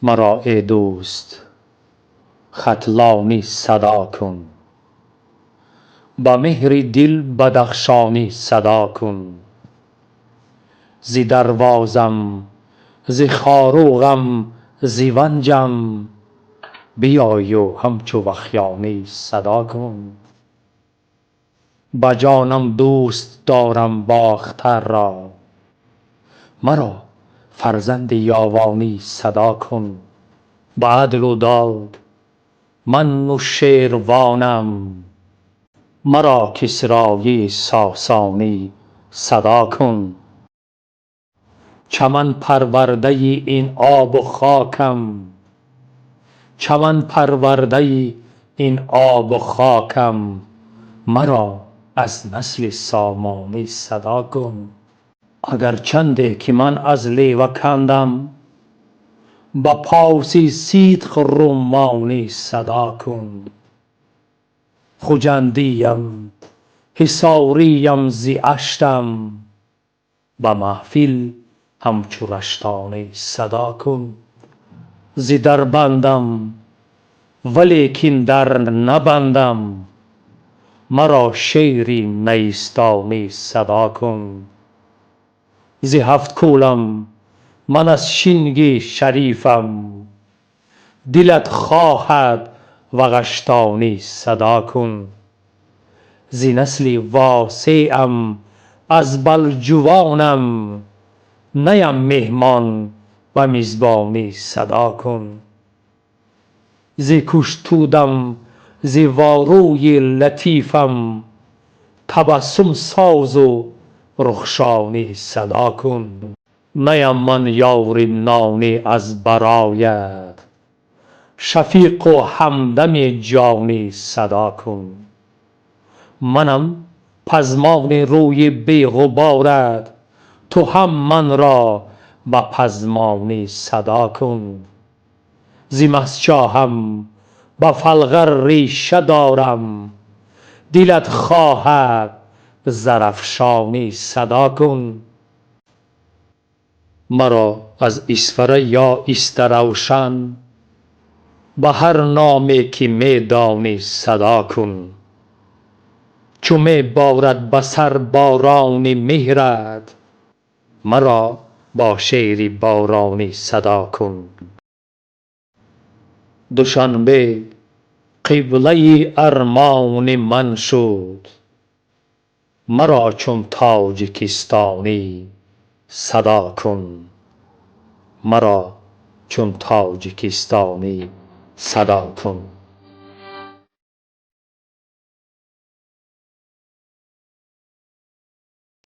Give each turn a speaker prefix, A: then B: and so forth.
A: مرا ای دوست ختلانی صدا کن، با مهر دل بدخشانی صدا کن. ز دروازم ز خاروغم ز ونجم، بیای و همچو وخیانی صدا کن. به جانم دوست دارم با اختر را، مرا فرزند یاوانی صدا کن. به عدل و داد من نوشیروانم، مرا کسرای ساسانی صدا کن. چمن پرورده این آب و خاکم، چمن پرورده این آب و خاکم، مرا از نسل سامانی صدا کن. اگر چندی که من از لیوه کندم، به پاس صدق رمانی صدا کن. خجندیم حصاریم ز اشتم، به محفل همچو رشتانی صدا کن. ز در بندم ولیکن در نبندم، مرا شیر نیستانی صدا کن. ز هفت کولم من از شنگ شریفم، دلت خواهد وغشتانی صدا کن. ز نسل واسعم از بلجوانم، نیم مهمان به میزبانی صدا کن. ز کشتودم ز واروی لطیفم، تبسم ساز و رخشانی صدا کن. نیم من یار نانی از برایت، شفیق و همدم جانی صدا کن. منم پزمان روی بی غبارت، تو هم من را به پزمانی صدا کن. ز مسجاهم به فلغر ریشه دارم، دلت خواهد زرافشانی صدا کن. مرا از اسفره یا استروشن، به هر نامی که می دانی صدا کن. چو می بارد به سر باران مهرت، مرا با شیر بارانی صدا کن. دوشنبه قبله ارمان من شد، مرا چون تاجیکستانی صدا کن. مرا چون تاجیکستانی صدا کن.